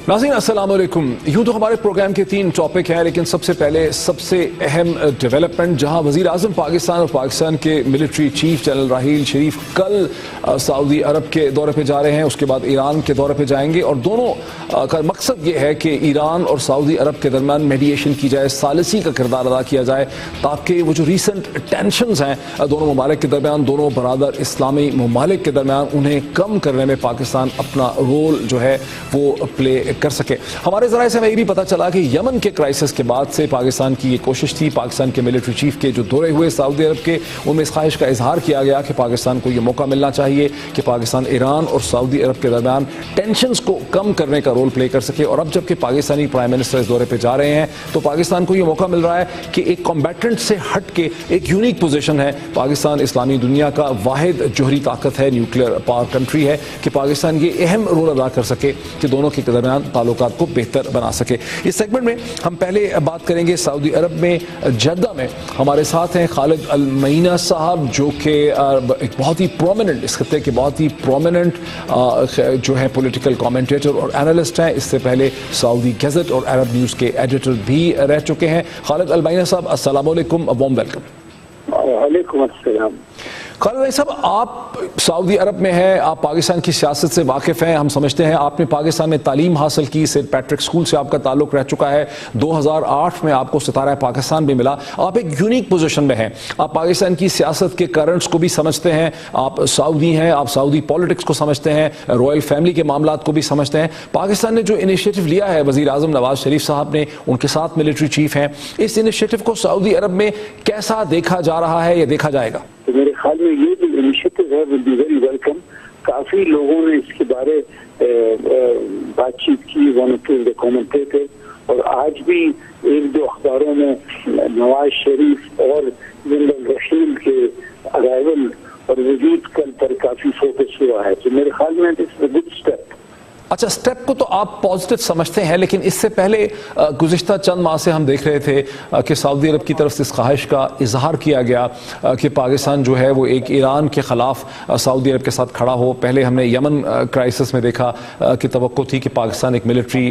नाज़रीन अस्सलाम वालेकुम। यूँ तो हमारे प्रोग्राम के 3 टॉपिक हैं, लेकिन सबसे पहले सबसे अहम डेवलपमेंट, जहाँ वज़ीर आज़म पाकिस्तान और पाकिस्तान के मिलिट्री चीफ जनरल राहील शरीफ कल सऊदी अरब के दौरे पे जा रहे हैं, उसके बाद ईरान के दौरे पे जाएंगे और दोनों का मकसद ये है कि ईरान और सऊदी अरब के दरमियान मेडिएशन की जाए, सालिसी का किरदार अदा किया जाए, ताकि वो जो रीसेंट टेंशन्स हैं दोनों ममालिक के दरमियान, दोनों बरादर इस्लामी ममालिक के दरमियान, उन्हें कम करने में पाकिस्तान अपना रोल जो है वो प्ले कर सके। हमारे ज़राए से हमें ये भी पता चला कि यमन के क्राइसिस के बाद से पाकिस्तान की ये कोशिश थी, पाकिस्तान के मिलिट्री चीफ के जो दौरे हुए सऊदी अरब के, उनमें इस ख्वाहिश का इजहार किया गया कि पाकिस्तान को ये मौका मिलना चाहिए कि पाकिस्तान ईरान और सऊदी अरब के दरमियान टेंशन्स को कम करने का रोल प्ले कर सके। और अब जबकि पाकिस्तानी प्राइम मिनिस्टर इस दौरे पर जा रहे हैं तो पाकिस्तान को ये मौका मिल रहा है कि एक कॉम्बैटेंट से हट के एक यूनिक पोजीशन है। पाकिस्तान इस्लामी दुनिया का वाहिद जोहरी ताकत है, न्यूक्लियर पावर कंट्री है, कि पाकिस्तान ये अहम रोल अदा कर सके कि दोनों के दरमियान ताल्लुकात को बेहतर बना सके। इस सेगमेंट में हम पहले बात करेंगे सऊदी अरब में जद्दा में। हमारे साथ हैं खालिद अल मईना साहब, जो कि एक बहुत ही प्रोमिनेंट, इस खत्ते के बहुत ही प्रोमिनेंट जो है पॉलिटिकल कमेंटेटर और एनालिस्ट हैं। इससे पहले सऊदी गज़ट और अरब न्यूज़ के एडिटर भी रह चुके हैं। खालिद अल मईना साहब, अस्सलाम वालेकुम, वार्म वेलकम। वालेकुम अस्सलाम। खालिद भाई साहब, आप सऊदी अरब में हैं, आप पाकिस्तान की सियासत से वाकिफ़ हैं, हम समझते हैं आपने पाकिस्तान में तालीम हासिल की, सेंट पैट्रिक स्कूल से आपका ताल्लुक़ रह चुका है, 2008 में आपको सितारा पाकिस्तान भी मिला, आप एक यूनिक पोजीशन में हैं, आप पाकिस्तान की सियासत के करंट्स को भी समझते हैं, आप सऊदी हैं, आप सऊदी पॉलिटिक्स को समझते हैं, रॉयल फैमिली के मामलात को भी समझते हैं। पाकिस्तान ने जो इनिशिएटिव लिया है, वज़ीर आज़म नवाज शरीफ साहब ने, उनके साथ मिलिट्री चीफ हैं, इस इनिशिएटिव को सऊदी अरब में कैसा देखा जा रहा है या देखा जाएगा? तो मेरे ख्याल में ये जो इनिशिएटिव है विल बी वेरी वेलकम। काफी लोगों ने इसके बारे बातचीत की, वन ऑफ द कमेंटेटर, और आज भी एक दो अखबारों में नवाज शरीफ और जनरल राहील के अराइवल और वजूद कल पर काफी फोकस हुआ है। तो मेरे ख्याल में this is a good step. अच्छा, स्टेप को तो आप पॉजिटिव समझते हैं, लेकिन इससे पहले गुज़िश्ता चंद माह से हम देख रहे थे कि सऊदी अरब की तरफ से इस ख्वाहिश का इजहार किया गया कि पाकिस्तान जो है वो एक ईरान के ख़िलाफ़ सऊदी अरब के साथ खड़ा हो। पहले हमने यमन क्राइसिस में देखा कि तवक्को थी कि पाकिस्तान एक मिलिट्री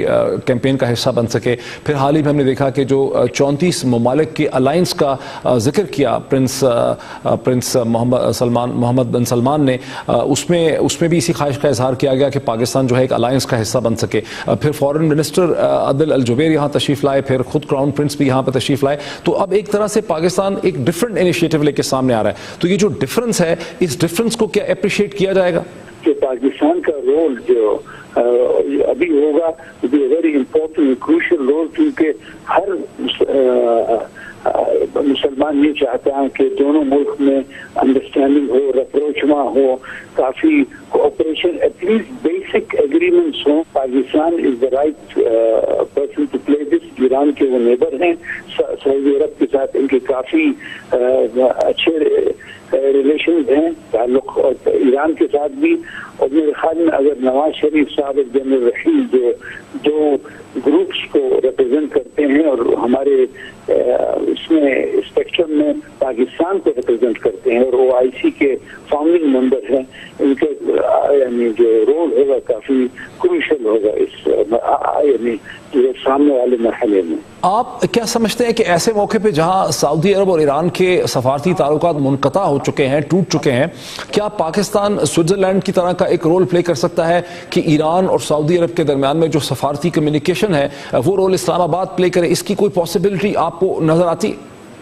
कैंपेन का हिस्सा बन सके। फिर हाल ही में हमने देखा कि जो 34 ममालिक के अलाइंस का जिक्र किया प्रिंस मोहम्मद बिन सलमान ने, उसमें भी इसी ख्वाहिश का इजहार किया गया कि पाकिस्तान जो है एक का हिस्सा बन सके। फिर फॉरेन मिनिस्टर आदिल अल जुबैर यहाँ तशरीफ लाए, फिर खुद क्राउन प्रिंस भी यहाँ पर तशरीफ लाए। तो अब एक तरह से पाकिस्तान एक डिफरेंट इनिशिएटिव लेके सामने आ रहा है। तो ये जो डिफरेंस है, इस डिफरेंस को क्या अप्रिशिएट किया जाएगा? कि पाकिस्तान का रोल जो अभी होगा वेरी इंपॉर्टेंट क्रूशियल रोल, क्योंकि हर मुसलमान ये चाहता है कि दोनों मुल्क में अंडरस्टैंडिंग हो, रप्रोचमा हो, काफी कोऑपरेशन, एटलीस्ट बेसिक एग्रीमेंट्स हो। Pakistan is the right person to play this. Iran के वो नेबर हैं, सऊदी अरब के साथ इनके काफी अच्छे रिलेशन हैं, ताल्लुक ईरान के साथ भी। और मेरे ख्याल में अगर नवाज शरीफ साहब और जनरल राहील जो ग्रुप्स को रिप्रेजेंट करते हैं और हमारे इसमें स्पेक्ट्रम में पाकिस्तान को रिप्रेजेंट करते हैं और OIC के फाउंडिंग मेंबर हैं, इनके यानी जो रोल होगा काफी क्रूशियल होगा इस यानी जो सामने वाले मरहले में। आप क्या समझते हैं कि ऐसे मौके पे जहां सऊदी अरब और ईरान के सफारती ताल्लुकात मुनक़ता हो चुके हैं, टूट चुके हैं, क्या पाकिस्तान स्विट्जरलैंड की तरह का एक रोल प्ले कर सकता है कि ईरान और सऊदी अरब के दरमियान में जो सफारती कम्युनिकेशन है वो रोल इस्लामाबाद प्ले करे? इसकी कोई पॉसिबिलिटी आपको नजर आती?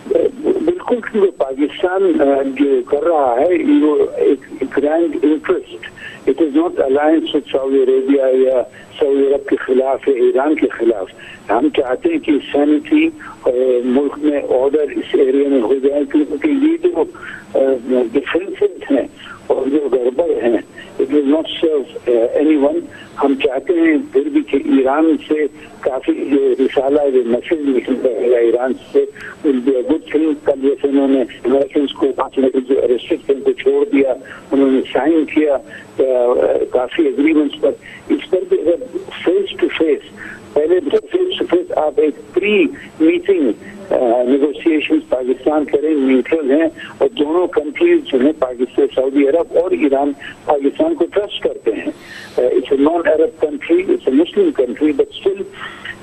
बिल्कुल, क्योंकि पाकिस्तान जो कर रहा है वो एक grand interest, it is not alliance with Saudi Arabia या सऊदी अरब के खिलाफ या ईरान के खिलाफ। हम चाहते हैं कि सैनिटी मुल्क में ऑर्डर इस एरिया में हो जाए, क्योंकि ये जो डिफरेंसेस हैं और जो गड़बड़ हैं, it will not serve anyone. हम चाहते हैं फिर भी कि ईरान से काफी जो रिसाला जो मैसेज निकल रहेगा ईरान से will be a good thing. कल जैसे उन्होंने अमेरिकन को 5 लोग जो अरेस्टेड थे उनको छोड़ दिया, उन्होंने साइन किया काफी एग्रीमेंट्स पर। इस पर भी अगर फेस टू फेस, पहले फेस टू फेस आप एक प्री मीटिंग نیگوشیشن پاکستان کریں نیوٹرل ہیں اور دونوں کنٹریز جو ہیں پاکستان سعودی عرب اور ایران پاکستان کو ٹرسٹ کرتے ہیں. It's a non Arab country, it's a Muslim country, but still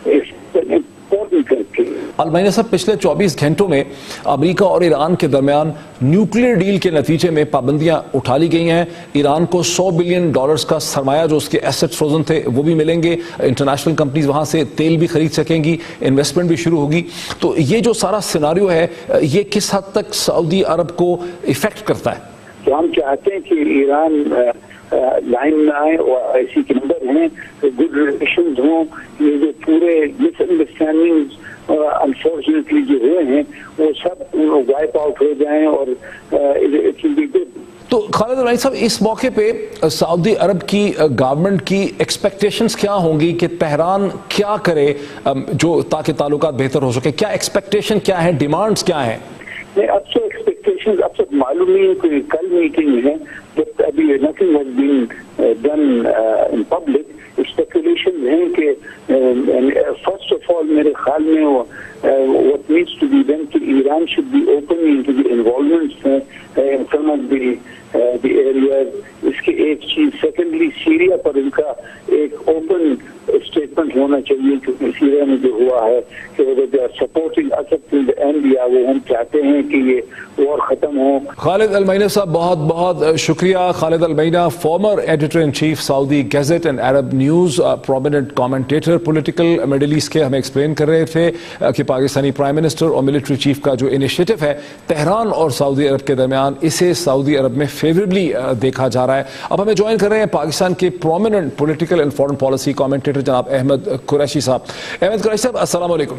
it's an important country. Almaeena صاحب پچھلے 24 گھنٹوں میں امریکہ اور ایران کے درمیان نیوکلیئر ڈیل کے نتیجے میں پابندیاں اٹھا لی گئی ہیں. ایران کو $100 بلین کا سرمایہ جو اس کے ایسٹ فروزن تھے وہ بھی ملیں گے. انٹرنیشنل کمپنیز وہاں سے تیل بھی خرید سکیں گی, انویسٹمنٹ بھی شروع ہوگی. تو یہ جو سارا سیناریو ہے یہ کس حد تک سعودی عرب کو افیکٹ کرتا ہے؟ تو ہم چاہتے ہیں کہ ایران لائن میں آئے اور ایسی کے نمبر ہیں, گڈ ریلیشنز ہوں. یہ جو پورے مس انڈرسٹینڈنگ انفارچونیٹلی جو ہوئے ہیں وہ سب وائپ آؤٹ ہو جائیں اور اٹ ول بی گڈ. تو خالد المعین صاحب اس موقع پہ سعودی عرب کی گورنمنٹ کی ایکسپیکٹیشنز کیا ہوں گی کہ تہران کیا کرے جو تاکہ تعلقات بہتر ہو سکے؟ کیا ایکسپیکٹیشن کیا ہے, ڈیمانڈز کیا ہیں؟ نہیں, اب تو ایکسپیکٹیشن اب تک معلوم نہیں ہے. کوئی کل میٹنگ ہے بٹ ابھی nothing has been done in public. Speculation ہیں کہ فرسٹ آف آل میرے خیال میں what needs to be done کہ Iran should be open into the involvements in some of the areas. اس کی ایک چیز. سیکنڈلی سیریا پر ان کا ایک اوپن اسٹیٹمنٹ ہونا چاہیے کیونکہ سیریا میں جو ہوا ہے کہ they are supporting us up till the end, یا وہ ہم چاہتے ہیں کہ یہ وار ختم ہو. خالد المینا صاحب بہت بہت شکریہ. Khalid Almaeena former editor in chief Saudi Gazette and Arab News, prominent commentator political Middle East کے, ہمیں ایکسپلین کر رہے تھے کہ پاکستانی پرائم منسٹر اور ملٹری چیف کا جو انیشیٹو ہے تہران اور سعودی عرب کے درمیان, اسے سعودی عرب میں فیوریبلی دیکھا جا رہا ہے. اب ہمیں جوائن کر رہے ہیں پاکستان کے prominent political and foreign policy commentator جناب احمد قریشی صاحب. احمد قریشی صاحب السلام علیکم.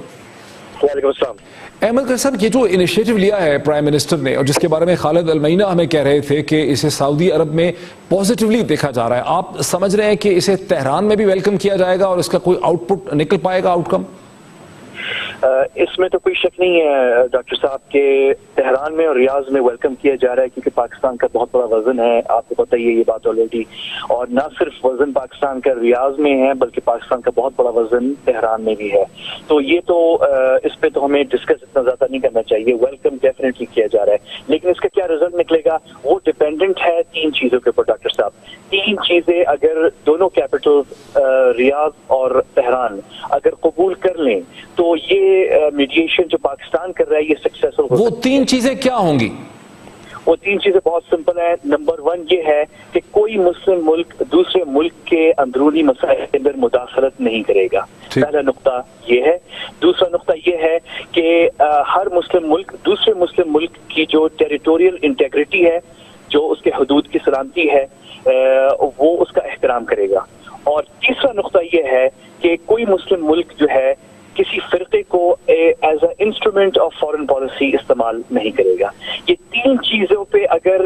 وعلیکم السلام. احمد قریشی صاحب, یہ جو انیشیٹو لیا ہے پرائم منسٹر نے اور جس کے بارے میں خالد المینا ہمیں کہہ رہے تھے کہ اسے سعودی عرب میں پازیٹیولی دیکھا جا رہا ہے, آپ سمجھ رہے ہیں کہ اسے تہران میں بھی ویلکم کیا جائے گا اور اس کا کوئی آؤٹ پٹ نکل پائے گا, آؤٹ کم؟ اس میں تو کوئی شک نہیں ہے ڈاکٹر صاحب کہ تہران میں اور ریاض میں ویلکم کیا جا رہا ہے کیونکہ پاکستان کا بہت بڑا وزن ہے, آپ کو پتہ ہی ہے یہ بات آلریڈی. اور نہ صرف وزن پاکستان کا ریاض میں ہے بلکہ پاکستان کا بہت بڑا وزن تہران میں بھی ہے. تو یہ تو اس پہ تو ہمیں ڈسکس اتنا زیادہ نہیں کرنا چاہیے. ویلکم ڈیفینیٹلی کیا جا رہا ہے, لیکن اس کا کیا رزلٹ نکلے گا وہ ڈیپینڈنٹ ہے 3 چیزوں کے اوپر ڈاکٹر صاحب. 3 چیزیں اگر دونوں کیپٹل ریاض اور تہران اگر قبول کر لیں تو یہ میڈیشن جو پاکستان کر رہا ہے یہ سکسیسفل ہو. وہ 3 چیزیں کیا ہوں گی؟ وہ 3 چیزیں بہت سمپل ہیں. نمبر 1 یہ ہے کہ کوئی مسلم ملک دوسرے ملک کے اندرونی مسائل کے اندر مداخلت نہیں کرے گا. پہلا نقطہ یہ ہے. دوسرا نقطہ یہ ہے کہ ہر مسلم ملک دوسرے مسلم ملک کی جو ٹیریٹوریل انٹیگریٹی ہے, جو اس کے حدود کی سلامتی ہے, وہ اس کا احترام کرے گا. اور تیسرا نقطہ یہ ہے کہ کوئی مسلم ملک جو ہے کسی فرقے کو as a instrument of foreign policy استعمال نہیں کرے گا. یہ 3 چیزوں پہ اگر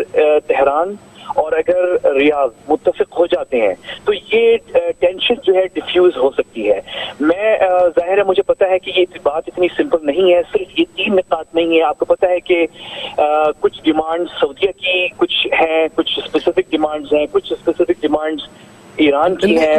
تہران اور اگر ریاض متفق ہو جاتے ہیں تو یہ ٹینشن جو ہے ڈیفیوز ہو سکتی ہے. میں ظاہر ہے مجھے پتا ہے کہ یہ بات اتنی سمپل نہیں ہے. صرف یہ 3 نکات نہیں ہے. آپ کو پتا ہے کہ کچھ ڈیمانڈ سعودیہ کی کچھ ہیں, کچھ اسپیسیفک ڈیمانڈز ہیں, کچھ اسپیسیفک ڈیمانڈز ایران کی ہے.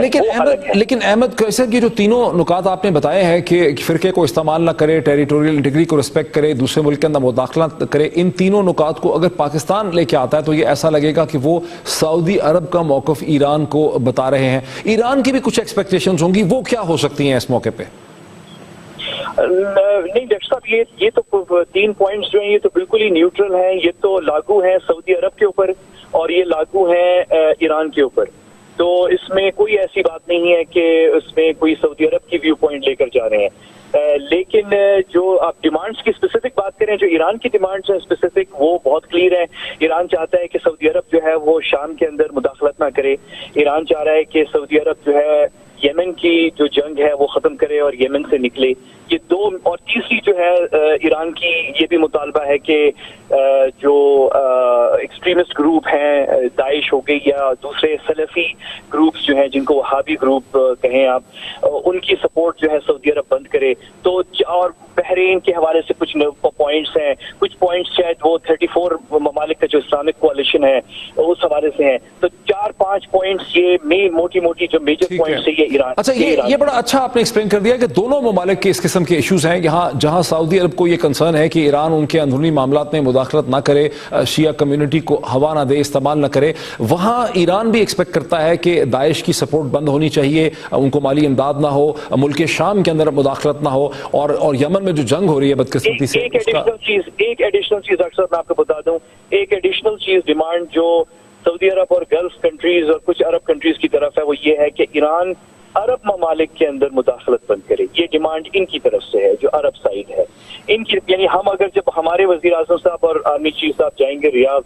لیکن احمد قریشی صاحب, یہ جو تینوں نکات آپ نے بتائے ہیں کہ فرقے کو استعمال نہ کرے, ٹیریٹوریل انٹیگریٹی کو رسپیکٹ کرے, دوسرے ملک کے اندر مداخلت کرے, ان تینوں نکات کو اگر پاکستان لے کے آتا ہے تو یہ ایسا لگے گا کہ وہ سعودی عرب کا موقف ایران کو بتا رہے ہیں. ایران کی بھی کچھ ایکسپیکٹیشنز ہوں گی, وہ کیا ہو سکتی ہیں اس موقع پہ؟ نہیں ڈاکٹر صاحب, یہ تو 3 پوائنٹس جو ہیں یہ تو بالکل ہی نیوٹرل ہیں. یہ تو لاگو ہیں سعودی عرب کے اوپر اور یہ لاگو ہیں ایران کے اوپر. تو اس میں کوئی ایسی بات نہیں ہے کہ اس میں کوئی سعودی عرب کی ویو پوائنٹ لے کر جا رہے ہیں. لیکن جو آپ ڈیمانڈز کی اسپیسیفک بات کریں, جو ایران کی ڈیمانڈز ہیں اسپیسیفک, وہ بہت کلیئر ہیں. ایران چاہتا ہے کہ سعودی عرب جو ہے وہ شام کے اندر مداخلت نہ کرے. ایران چاہ رہا ہے کہ سعودی عرب جو ہے یمن کی جو جنگ ہے وہ ختم کرے اور یمن سے نکلے. یہ 2. اور تیسری جو ہے ایران کی یہ بھی مطالبہ ہے کہ جو ایکسٹریمسٹ گروپ ہیں, داعش ہو گئی یا دوسرے سلفی گروپس جو ہیں جن کو وہابی گروپ کہیں آپ, ان کی سپورٹ جو ہے سعودی عرب بند کرے. تو اور بحرین کے حوالے سے کچھ پوائنٹس ہیں, کچھ پوائنٹس شاید وہ 34 ممالک کا جو اسلامک کوalition ہے اس حوالے سے ہیں. تو 4 4-5 पॉइंट्स ये मोटी मोटी जो मेजर पॉइंट्स है ये ईरान। अच्छा, ये बड़ा अच्छा आपने एक्सप्लेन कर दिया कि दोनों ममालिक के इस किस्म के इश्यूज हैं। यहाँ जहाँ सऊदी अरब को ये कंसर्न है कि ईरान उनके अंदरूनी मामलात में मुदाखलत ना करे, शिया कम्युनिटी को हवा ना दे, इस्तेमाल ना करे, वहाँ ईरान भी एक्सपेक्ट करता है कि दाइश की सपोर्ट बंद होनी चाहिए, उनको माली इमदाद ना हो, मुल्क शाम के अंदर मुदाखलत ना हो, और यमन में जो जंग हो रही है बदकिस्मती से। एक एडिशनल चीज अक्सर मैं आपको बता दूं, एक एडिशनल चीज डिमांड जो सऊदी अरब और गल्फ कंट्रीज और कुछ अरब कंट्रीज की तरफ है, वो ये है कि ईरान अरब ममालिक के अंदर मुदाखलत बंद करे। ये डिमांड इनकी तरफ से है, जो अरब साइड है इनकी। यानी हम अगर जब हमारे वजीर आज़म साहब और आर्मी चीफ साहब जाएंगे रियाद,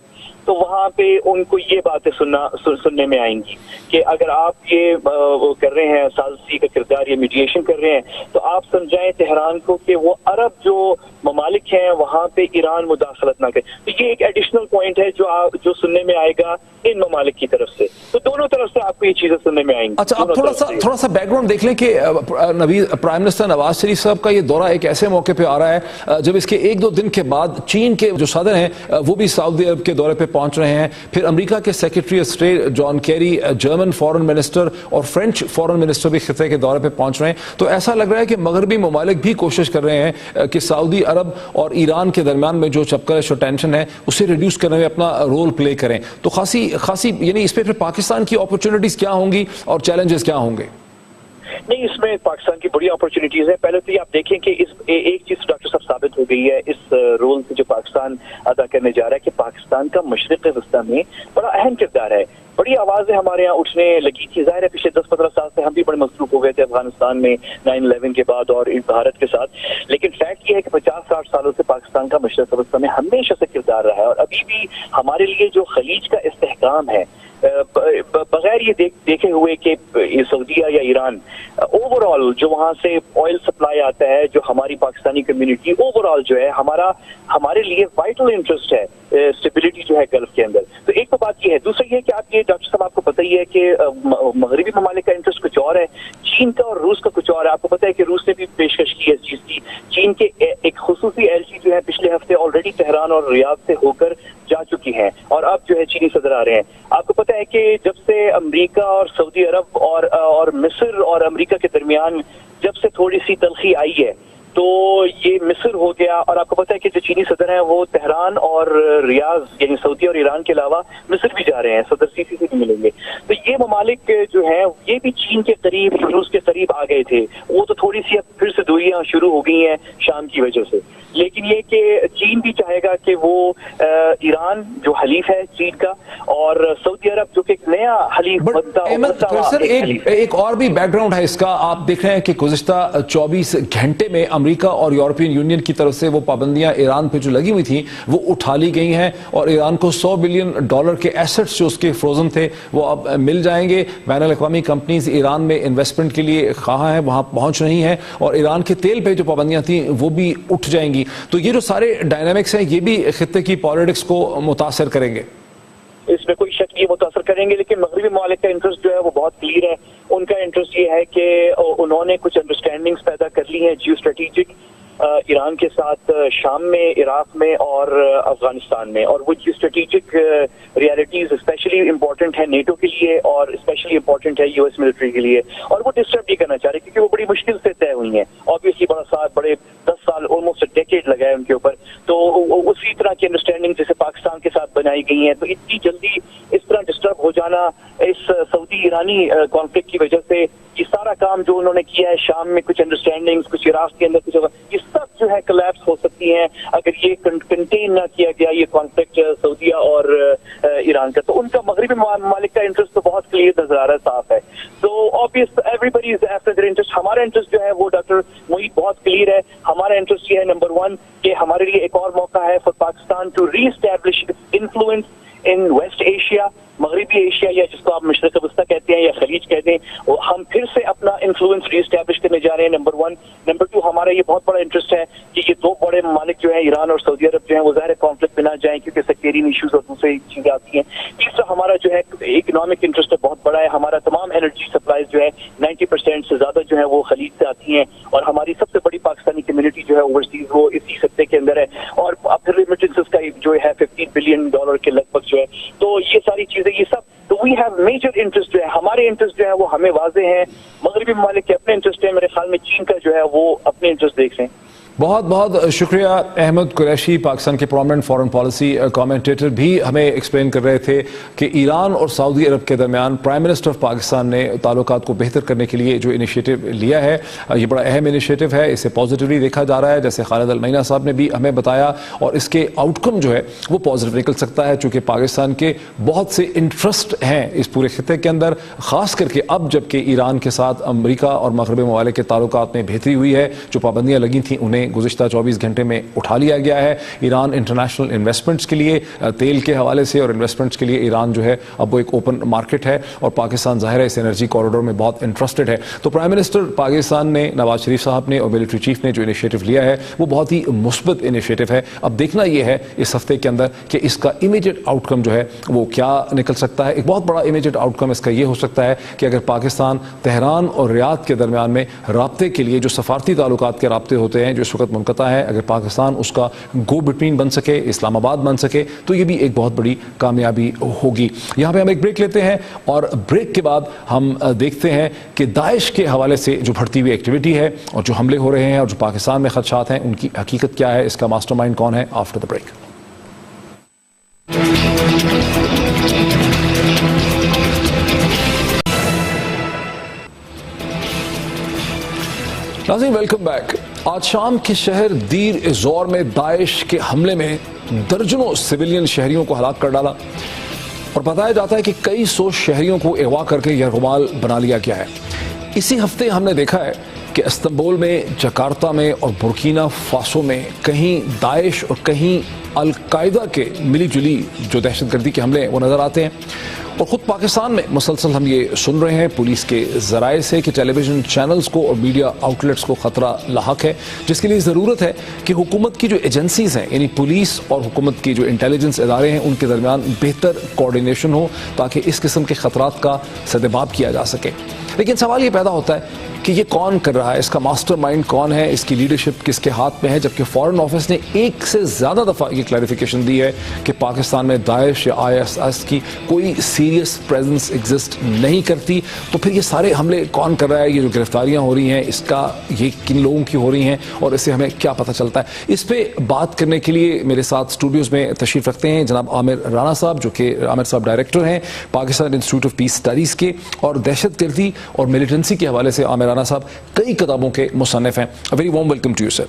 तो वहां पे उनको ये बातें सुनने में आएंगी कि अगर आप ये कर रहे हैं, साजिशी का किरदार, ये मीडिएशन कर रहे हैं, तो आप समझाएं तेहरान को कि वो अरब जो ममालिक हैं वहां पे ईरान मुदाखलत ना करे। तो ये एक एडिशनल पॉइंट है जो सुनने में आएगा इन ममालिक की तरफ से। तो दोनों तरफ से आपको ये चीजें सुनने में आएंगी। अच्छा, अब थोड़ा सा बैकग्राउंड देख लें कि प्राइम मिनिस्टर नवाज शरीफ साहब का ये दौरा एक ऐसे मौके पे आ रहा है जब इसके 1-2 दिन के बाद चीन के जो सदर हैं वो भी सऊदी अरब के दौरे पे पहुंच रहे हैं, फिर अमेरिका के secretary of state John Kerry, German foreign minister और फ्रेंच फॉरेन मिनिस्टर भी खिते के दौरे पे पहुंच रहे हैं। तो ऐसा लग रहा है कि मगरबी ममालिक भी कोशिश कर रहे हैं कि सऊदी अरब और ईरान के दरमियान में जो चपकलश और टेंशन है उसे रिड्यूस करने में अपना रोल प्ले करें। तो खासी यानी इस पे फिर पाकिस्तान की अपॉर्चुनिटीज क्या होंगी और चैलेंजेस क्या होंगे? नहीं, इसमें पाकिस्तान की बड़ी अपॉर्चुनिटीज है। पहले तो ये आप देखें कि एक चीज डॉक्टर साहब साबित हो गई है इस रोल से जो पाकिस्तान अदा करने जा रहा है कि पाकिस्तान का मशरिक़ वस्ता में बड़ा अहम किरदार है। बड़ी आवाजें हमारे यहाँ उठने लगी थी। जाहिर है पिछले 10-15 साल से हम भी बड़े मसरूफ हो गए थे अफगानिस्तान में 9/11 के बाद और भारत के साथ, लेकिन फैक्ट ये है कि 50-60 सालों से पाकिस्तान का मशरिक़ वस्ता में हमेशा से किरदार रहा है। और अभी भी हमारे लिए जो खलीज का इस्तेहकाम है, बगैर ये देखे हुए कि सऊदीया या ईरान, ओवरऑल जो वहां से ऑयल सप्लाई आता है, जो हमारी पाकिस्तानी कम्युनिटी ओवरऑल जो है हमारे लिए वाइटल इंटरेस्ट है स्टेबिलिटी जो है गल्फ के अंदर। तो एक तो बात ये है। दूसरा ये है कि आप ये डॉक्टर साहब आपको पता ही है कि मगरबी ममालिक का इंटरेस्ट कुछ और है, चीन का और रूस का कुछ और है। आपको पता है कि रूस ने भी पेशकश की है इस चीज की। चीन के एक खुसूसी एलची जो है पिछले हफ्ते ऑलरेडी तेहरान और रियाद से होकर जा चुकी हैं और अब जो है चीनी सदर आ रहे हैं। आपको पता है कि जब से अमेरिका और सऊदी अरब और मिस्र और अमेरिका के दरमियान जब से थोड़ी सी तलखी आई है, तो ये मिस्र हो गया। और आपको पता है कि जो चीनी सदर हैं वो तेहरान और रियाद यानी सऊदी और ईरान के अलावा मिस्र भी जा रहे हैं, सदर सीसी से भी मिलेंगे। तो ये ममालिक जो हैं ये भी चीन के करीब, रूस के करीब आ गए थे। वो तो थोड़ी सी अब फिर से दूरियां शुरू हो गई हैं शाम की वजह से। लेकिन ये कि चीन भी चाहेगा कि वो ईरान जो हलीफ है चीन का और सऊदी अरब जो कि एक नया हलीफ बनता। सर एक और भी बैकग्राउंड है इसका। आप देख रहे हैं कि गुज़िश्ता 24 घंटे में अमेरिका और यूरोपियन यूनियन की तरफ से वो पाबंदियां ईरान पे जो लगी हुई थी वो उठा ली गई हैं और ईरान को $100 बिलियन के एसेट्स जो उसके फ्रोजन थे वो अब मिल जाएंगे। बैनुल अक़वामी कंपनीज ईरान में इन्वेस्टमेंट के लिए कहाँ हैं वहां पहुंच रही हैं और ईरान के तेल पे जो पाबंदियां थी वो भी उठ जाएंगी। तो ये जो सारे डायनामिक्स हैं ये भी खित्ते की पॉलिटिक्स को मुतासर करेंगे। इसमें कोई शक नहीं मुतासर करेंगे, लेकिन मगरबी ममालिक का इंटरेस्ट जो है वो बहुत क्लियर है। उनका इंटरेस्ट ये है कि उन्होंने कुछ अंडरस्टैंडिंग्स पैदा कर ली हैं जियो स्ट्रेटेजिक ईरान के साथ, शाम में, इराक में और अफगानिस्तान में। और वो geo strategic realities specially important है नेटो के लिए और स्पेशली इंपॉर्टेंट है यूएस मिलिट्री के लिए, और वो डिस्टर्ब नहीं करना चाह रहे क्योंकि वो बड़ी मुश्किल से तय हुई हैं। ऑब्वियसली बड़े 10 साल ऑलमोस्ट डेकेड लगा है उनके ऊपर। तो उसी तरह की अंडरस्टैंडिंग जैसे पाकिस्तान के साथ बनाई गई है, तो इतनी जल्दी इस तरह डिस्टर्ब हो जाना इस सऊदी ईरानी कॉन्फ्लिक्ट की वजह से, ये सारा काम जो उन्होंने किया है शाम में, कुछ अंडरस्टैंडिंग्स, कुछ इराक के अंदर कुछ, ये सब जो है कोलैप्स हो सकती हैं अगर ये कंटेन ना किया गया ये कॉन्फ्लिक्ट सऊदीया और ईरान का। तो उनका मगरबी ममालिक का इंटरेस्ट तो बहुत क्लियर नजर आ रहा है, साफ है। तो obvious everybody is after their interest. हमारा इंटरेस्ट जो है वो डॉक्टर मोहित बहुत क्लियर है। हमारा इंटरेस्ट ये है नंबर 1 कि हमारे लिए एक और मौका है for Pakistan to reestablish influence in West Asia, मगरबी एशिया, या जिसको आप मशरिक़ वस्ता कहते हैं या खलीज कहते हैं। हम फिर से अपना इन्फ्लुएंस रीएस्टैब्लिश करने जा रहे हैं, नंबर 1। नंबर 2, हमारा ये बहुत बड़ा इंटरेस्ट है कि ये दो बड़े ममालिक जो है ईरान और सऊदी अरब जो है वो ज़ाहिर कॉन्फ्लिक्ट में ना जाएं क्योंकि सेक्टेरियन इशूज और दूसरी चीजें आती हैं। तीसरा, हमारा जो है इकोनॉमिक इंटरेस्ट है बहुत बड़ा है। हमारा तमाम एनर्जी सप्लाईज जो है 90% से ज्यादा जो है वो खलीज से आती हैं और हमारी सबसे बड़ी पाकिस्तानी कम्युनिटी जो है ओवरसीज वो इसी खत्ते के अंदर है। और अब फिर रेमिटेंसेस का जो है $15 बिलियन के लगभग जो है, तो ये सारी चीजें, ये सब, तो وی ہیو میجر انٹرسٹ جو ہے، ہمارے انٹرسٹ جو ہے وہ ہمیں واضح ہیں، مغربی ممالک کے اپنے انٹرسٹ ہیں، میرے خیال میں چین کا جو ہے وہ اپنے انٹرسٹ دیکھ رہے ہیں. بہت بہت شکریہ. احمد قریشی پاکستان کے پرومیننٹ فارن پالیسی کامنٹیٹر بھی ہمیں ایکسپلین کر رہے تھے کہ ایران اور سعودی عرب کے درمیان پرائم منسٹر آف پاکستان نے تعلقات کو بہتر کرنے کے لیے جو انیشیٹو لیا ہے یہ بڑا اہم انیشیٹو ہے، اسے پازیٹیولی دیکھا جا رہا ہے جیسے خالد المعینہ صاحب نے بھی ہمیں بتایا، اور اس کے آؤٹ کم جو ہے وہ پازیٹیو نکل سکتا ہے چونکہ پاکستان کے بہت سے انٹرسٹ ہیں اس پورے خطے کے اندر، خاص کر کے اب جب کہ ایران کے ساتھ امریکہ اور مغربی ممالک کے تعلقات میں بہتری ہوئی ہے، جو پابندیاں لگی تھیں انہیں گزشتہ 24 گھنٹے میں اٹھا لیا گیا ہے. ایران انٹرنیشنل انویسٹمنٹس کے لیے تیل کے حوالے سے اور انویسٹمنٹس کے لیے ایران جو ہے اب وہ ایک اوپن مارکیٹ ہے، اور پاکستان ظاہر ہے اس انرجی کوریڈور میں بہت انٹرسٹڈ ہے. تو پرائم منسٹر پاکستان نے نواز شریف صاحب نے اور ملٹری چیف نے جو انیشیٹو لیا ہے وہ بہت ہی مثبت انیشیٹو ہے. اب دیکھنا یہ ہے اس ہفتے کے اندر کہ اس کا امیڈیٹ آؤٹ کم جو ہے وہ کیا نکل سکتا ہے. ایک بہت بڑا امیڈیٹ آؤٹ کم اس کا یہ ہو سکتا ہے کہ اگر پاکستان تہران اور ریاض کے درمیان میں رابطے کے لیے جو سفارتی تعلقات کے رابطے ہوتے ہیں جو اس وقت منقطع ہیں، اگر پاکستان اس کا گو بٹوین بن سکے، اسلام آباد بن سکے، تو یہ بھی ایک بہت بڑی کامیابی ہوگی. یہاں پہ ہم ایک بریک لیتے ہیں اور بریک کے بعد ہم دیکھتے ہیں کہ داعش کے حوالے سے جو بڑھتی ہوئی ایکٹیویٹی ہے اور جو حملے ہو رہے ہیں اور جو پاکستان میں خدشات ہیں ان کی حقیقت کیا ہے، اس کا ماسٹر مائنڈ کون ہے. After the break. ناظرین ویلکم بیک. آج شام کے شہر دیر ازور میں داعش کے حملے میں درجنوں سویلین شہریوں کو ہلاک کر ڈالا اور بتایا جاتا ہے کہ کئی سو شہریوں کو اغوا کر کے یرغمال بنا لیا گیا ہے. اسی ہفتے ہم نے دیکھا ہے کہ استنبول میں، جکارتہ میں اور برکینا فاسو میں کہیں داعش اور کہیں القاعدہ کے ملی جلی جو دہشت گردی کے حملے وہ نظر آتے ہیں. اور خود پاکستان میں مسلسل ہم یہ سن رہے ہیں پولیس کے ذرائع سے کہ ٹیلی ویژن چینلز کو اور میڈیا آؤٹ لیٹس کو خطرہ لاحق ہے، جس کے لیے ضرورت ہے کہ حکومت کی جو ایجنسیز ہیں یعنی پولیس اور حکومت کی جو انٹیلیجنس ادارے ہیں ان کے درمیان بہتر کوارڈینیشن ہو تاکہ اس قسم کے خطرات کا سدباب کیا جا سکے. لیکن سوال یہ پیدا ہوتا ہے کہ یہ کون کر رہا ہے، اس کا ماسٹر مائنڈ کون ہے، اس کی لیڈرشپ کس کے ہاتھ میں ہے، جبکہ فارن آفس نے ایک سے زیادہ دفعہ یہ کلیریفیکیشن دی ہے کہ پاکستان میں داعش یا ISIS کی کوئی سیریس پریزنس ایگزسٹ نہیں کرتی. تو پھر یہ سارے حملے کون کر رہا ہے، یہ جو گرفتاریاں ہو رہی ہیں اس کا یہ کن لوگوں کی ہو رہی ہیں اور اس سے ہمیں کیا پتہ چلتا ہے. اس پہ بات کرنے کے لیے میرے ساتھ اسٹوڈیوز میں تشریف رکھتے ہیں جناب عامر رانا صاحب، جو کہ عامر صاحب ڈائریکٹر ہیں Pakistan institute of peace studies کے، اور دہشت گردی اور ملیٹنسی کے حوالے سے عامر رانا صاحب کئی کتابوں کے مصنف ہیں. Very warm welcome to you sir.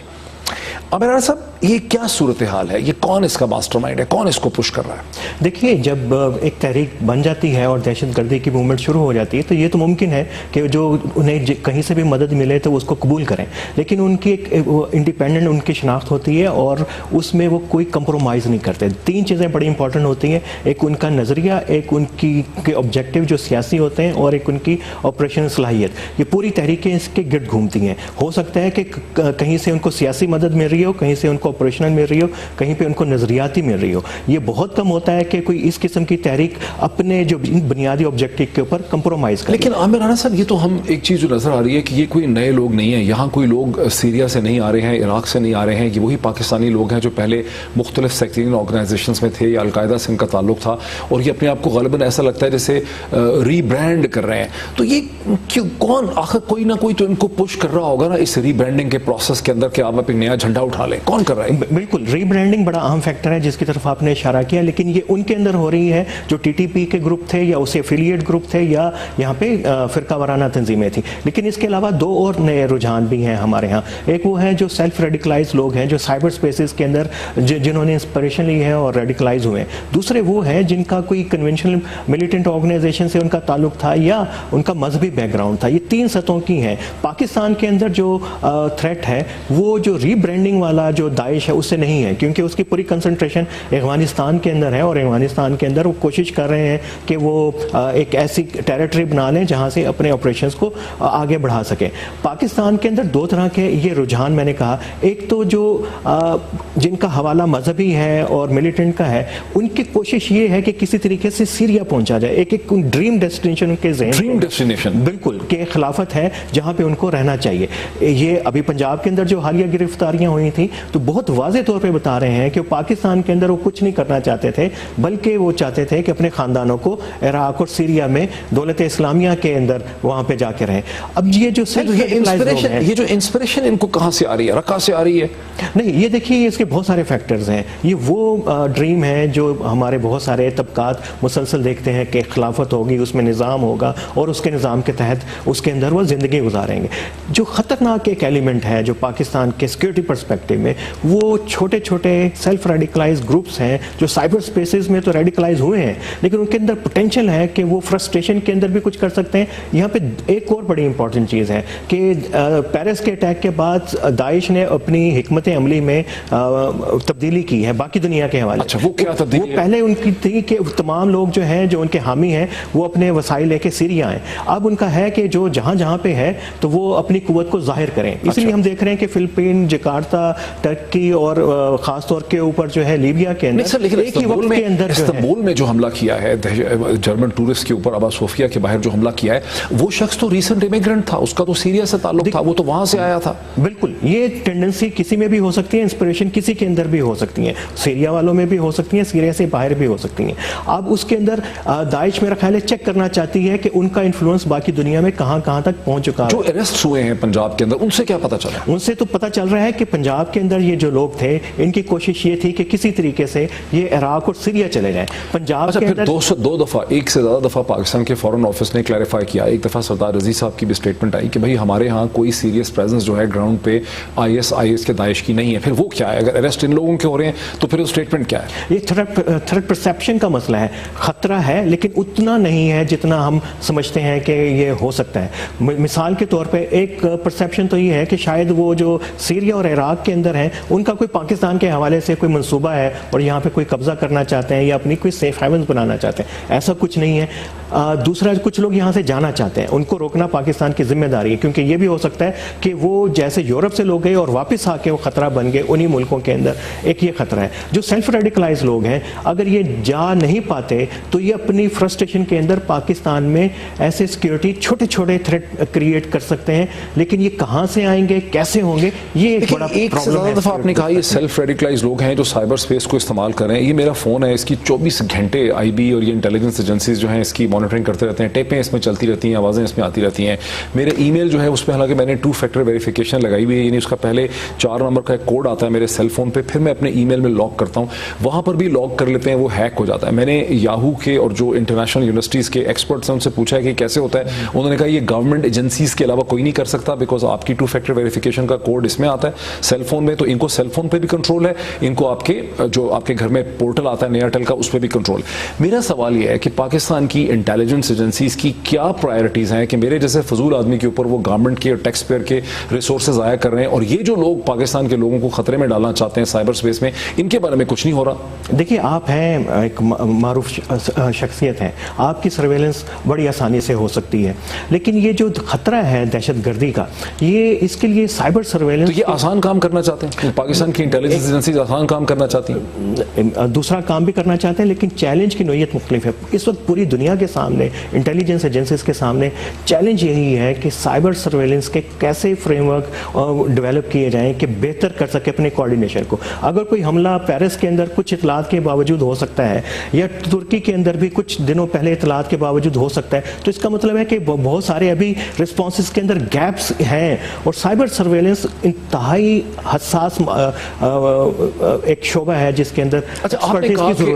Aamir Rana صاحب یہ کیا صورتحال ہے، یہ کون اس کا ماسٹر مائنڈ ہے، کون اس کو پش کر رہا ہے؟ دیکھیے جب ایک تحریک بن جاتی ہے اور دہشت گردی کی موومنٹ شروع ہو جاتی ہے تو یہ تو ممکن ہے کہ جو انہیں کہیں سے بھی مدد ملے تو وہ اس کو قبول کریں، لیکن ان کی ایک انڈیپینڈنٹ ان کی شناخت ہوتی ہے اور اس میں وہ کوئی کمپرومائز نہیں کرتے. تین چیزیں بڑی امپورٹنٹ ہوتی ہیں، ایک ان کا نظریہ، ایک ان کی آبجیکٹیو جو سیاسی ہوتے ہیں، اور ایک ان کی آپریشن صلاحیت. یہ پوری تحریکیں اس کے گرد گھومتی ہیں. ہو سکتا ہے کہ کہیں سے ان کو سیاسی مدد مل رہی ہو، کہیں سے ان کو آپریشنل مل رہی ہو، کہیں پہ ان کو نظریاتی مل رہی ہو. یہ بہت کم ہوتا ہے کہ کوئی اس قسم کی تحریک اپنے جو بنیادی آبجیکٹیو کے اوپر کمپرومائز کرے. لیکن عامر رانا صاحب یہ تو ہم ایک چیز جو نظر آ رہی ہے کہ یہ کوئی نئے لوگ نہیں ہیں، یہاں کوئی لوگ سیریا سے نہیں آ رہے ہیں، عراق سے نہیں آ رہے ہیں، یہ وہی پاکستانی لوگ ہیں جو پہلے مختلف سیکٹرین آرگنائزیشنز میں تھے یا القاعدہ سے ان کا تعلق تھا، اور یہ اپنے آپ کو غالباً ایسا لگتا ہے جیسے ری برانڈ کر رہے ہیں. تو یہ کون آخر کوئی نہ کوئی تو ان کو پش کر رہا ہوگا نا اس ری برانڈنگ کے پروسیس کے اندر کہ آپ ایک نیا جھنڈا اٹھا لیں. کون کر رہا ہے؟ بالکل ری برانڈنگ بڑا اہم فیکٹر ہے جس کی طرف آپ نے اشارہ کیا، لیکن یہ ان کے اندر ہو رہی ہے جو ٹی ٹی پی کے گروپ تھے یا اسے ایفیلیٹ گروپ تھے یا یہاں پہ فرقہ وارانہ تنظیمیں تھیں. لیکن اس کے علاوہ دو اور نئے رجحان بھی ہیں ہمارے ہاں. ایک وہ ہے جو سیلف ریڈیکلائز لوگ ہیں جو سائبر سپیسز کے اندر جنہوں نے انسپریشن لی ہے اور ریڈیکلائز ہوئے ہیں. دوسرے وہ ہیں جن کا کوئی کنونشنل ملیٹنٹ آرگنائزیشن سے ان کا تعلق تھا یا ان کا مذہبی بیک گراؤنڈ تھا. یہ تین سطحوں کی ہیں. پاکستان کے اندر جو تھریٹ ہے وہ جو ری برانڈنگ والا جو داعش ہے اس سے نہیں ہے، کیونکہ اس کی پوری کنسنٹریشن افغانستان کے اندر ہے اور افغانستان کے اندر وہ کوشش کر رہے ہیں کہ وہ ایک ایسی ٹیریٹری بنا لیں جہاں سے اپنے آپریشنز کو آگے بڑھا سکیں. پاکستان کے اندر دو طرح کے یہ رجحان میں نے کہا. ایک تو جو جن کا حوالہ مذہبی ہے اور ملیٹنٹ کا ہے، ان کی کوشش یہ ہے کہ کسی طریقے سے سیریا پہنچا جائے. ایک ڈریم ڈیسٹینیشن ان کے ذہن، ڈریم ڈیسٹینیشن بالکل، کہ خلافت ہے جہاں پہ ان کو رہنا چاہیے. یہ ابھی پنجاب کے اندر جو حالیہ गिरफ्तारियां हुई थी तो बहुत वाज़ेह तौर पे बता रहे हैं कि पाकिस्तान के अंदर वो कुछ नहीं करना चाहते थे, बल्कि वो चाहते थे कि अपने खानदानों को इराक और सीरिया में दौलत इस्लामिया के अंदर वहां पे जाके रहें। अब ये जो ये जो इंस्पिरेशन इनको कहां से आ रही है, रक्का से आ रही है? नहीं, ये देखिए इसके बहुत सारे फैक्टर्स हैं। ये वो ड्रीम है जो हमारे बहुत सारे तबकात मुसलसल देखते हैं कि खिलाफत होगी, उसमें निज़ाम होगा और उसके निज़ाम के तहत उसके अंदर वो ज़िंदगी गुजारेंगे। जो ख़तरनाक एक एलिमेंट है जो पाकिस्तान के सिक्योरिटी पर्सपेक्टिव में, वो छोटे छोटे सेल्फ रेडिकलाइज ग्रुप्स हैं जो साइबर स्पेसेस में तो रेडिकलाइज हुए हैं, लेकिन उनके अंदर पोटेंशियल है कि वो फ्रस्ट्रेशन के अंदर भी कुछ कर सकते हैं। यहाँ पे एक और बड़ी इंपॉर्टेंट चीज़ है कि पेरिस के अटैक के बाद दाइश ने अपनी हिकमत अमली में तब्दीली की है बाकी दुनिया के हवाले। अच्छा, वो क्या तब्दीली है? पहले उनकी थी कि तमाम लोग जो हैं जो उनके हामी हैं वो अपने वसाइल लेके सीरिया आए। अब उनका है कि जो जहां जहां पे है तो वो अपनी कुव्वत को जाहिर करें। इसलिए हम देख रहे हैं कि फिलिपीन, जकार्ता, टर्की और खास तौर के ऊपर जो है लीबिया के अंदर एक ही वक्त के अंदर इस्तांबुल में जो हमला किया है जर्मन टूरिस्ट के ऊपर, अबा सोफिया के बाहर जो हमला किया है, वो शख्स तो रीसेंट इमिग्रेंट था, उसका तो सीरिया से ताल्लुक था, वो तो वहां से आया था। बिल्कुल, ये टेंडेंसी किसी में भी हो सकती है, इंस्पिरेशन किसी के अंदर भी हो सकती है, सीरिया वालों में भी हो सकती है, सीरिया से बाहर भी हो सकती हैं। अब उसके अंदर दाइश मेरा ख्याल है चेक करना चाहती है कि उनका इन्फ्लुएंस बाकी दुनिया में कहां कहां तक पहुंच चुका है। जो अरेस्ट हुए हैं पंजाब के अंदर, उनसे क्या पता चला? उनसे तो पता चल रहा है कि पंजाब के अंदर ये जो लोग थे, इनकी कोशिश ये थी कि किसी तरीके से ये इराक और सीरिया चले जाएं। पंजाब के अंदर 202 दफा, एक से ज्यादा दफा पाकिस्तान के फॉरेन ऑफिस ने क्लैरिफाई किया। एक दफा सरदार रजी साहब की भी स्टेटमेंट आई कि भाई हमारे यहाँ कोई सीरियस प्रेजेंस जो है ग्राउंड पे IS के दाइश की नहीं है। फिर वो क्या है? अगर अरेस्ट इन लोगों के हो रहे हैं तो फिर स्टेटमेंट क्या है? ये थ्रेट परसेप्शन का मसला है। खतरा है लेकिन उतना नहीं है जितना हम समझते हैं कि ये हो सकता है। मिसाल के तौर पे एक परसेप्शन तो ये है कि शायद वो जो सीरिया और इराक के अंदर हैं उनका कोई पाकिस्तान के हवाले से कोई मंसूबा है और यहाँ पे कोई कब्जा करना चाहते हैं या अपनी कोई सेफ हेवन्स बनाना चाहते हैं। ऐसा कुछ नहीं है। दूसरा, कुछ लोग यहाँ से जाना चाहते हैं, उनको रोकना पाकिस्तान की जिम्मेदारी है, क्योंकि ये भी हो सकता है कि वो जैसे यूरोप से लोग गए और वापस आके वो खतरा बन गए उन्हीं मुल्कों के अंदर। एक ये खतरा है। जो सेल्फ रेडिकलाइज लोग हैं, अगर ये जा नहीं पाते तो ये अपनी फ्रस्ट्रेशन के अंदर पाकिस्तान में ऐसे सिक्योरिटी छोटे छोटे थ्रेट क्रिएट कर सकते हैं, लेकिन ये कहाँ से आएंगे, कैसे होंगे, ये एक बड़ा प्रॉब्लम है। दफा आपने कहा ये सेल्फ रेडिकलाइज लोग हैं जो साइबर स्पेस को इस्तेमाल कर रहे हैं। ये मेरा फोन है, इसकी 24 घंटे IB और ये इंटेलिजेंस एजेंसीज जो हैं इसकी मॉनिटरिंग करते रहते हैं, टेपें इसमें चलती रहती हैं, आवाज़ें इसमें आती रहती हैं। मेरे ईमेल जो है उस पर हालांकि मैंने 2 फैक्टर वेरिफिकेशन लगाई हुई है, यानी उसका पहले 4 नंबर का एक कोड आता है मेरे सेल फोन पे, फिर मैं अपने ईमेल में लॉक करता हूँ, वहाँ पर भी लॉक कर लेते हैं, वो हैक हो जाता है। मैंने याहू के और जो इंटरनेशनल यूनिवर्सिटीज़ के एक्सपर्ट्स हैं उनसे पूछा है कि कैसे होता है। उन्होंने कहा ये गवर्नमेंट एजेंसीज के अलावा कोई नहीं कर सकता, बिकॉज आपकी 2 फैक्टर वेरिफिकेशन का कोड इसमें आता है सेल फोन में, तो इनको सेल फोन पे भी कंट्रोल है, इनको आपके जो आपके घर में पोर्टल आता है एयरटेल का उस पर भी कंट्रोल। मेरा सवाल यह है कि पाकिस्तान की इंटेलिजेंस एजेंसीज की क्या प्रायोरिटीज हैं कि मेरे जैसे फजूल आदमी के ऊपर वो गवर्नमेंट के और टैक्स पेयर के रिसोर्सेज ज़ाया कर रहे हैं, और ये जो लोग पाकिस्तान के लोगों को खतरे में डालना चाहते हैं साइबर स्पेस में, इनके बारे में कुछ नहीं हो रहा। देखिए, आप हैं एक मारूफ शख्सियत हैं, आपकी सर्वेलेंस बड़ी आसानी से हो सकती है, लेकिन ये जो खतरा है दहशतगर्दी का, ये इसके लिए साइबर सर्वेलेंस, तो ये आसान काम करना चाहते हैं पाकिस्तान की इंटेलिजेंस एजेंसीज, आसान काम करना चाहती हैं, दूसरा काम भी करना चाहते हैं, लेकिन चैलेंज की नोयत मुख्तलिफ है। इस वक्त पूरी दुनिया के सामने, इंटेलिजेंस एजेंसीज के सामने चैलेंज यही है कि साइबर सर्वेलेंस के कैसे फ्रेमवर्क डेवलप किए जाएं कि बेहतर कर सके अपने कोऑर्डिनेशन को। अगर कोई हमला पेरिस के अंदर कुछ इतलात के बावजूद हो सकता है या तुर्की के अंदर भी कुछ दिनों पहले इतलात के बावजूद हो सकता है, तो इसका मतलब है कि बहुत सारे अभी रिस्पॉन्सेस के अंदर गैप्स हैं, और साइबर सर्वेलेंस इंतहाई हसास एक शोबा है जिसके अंदर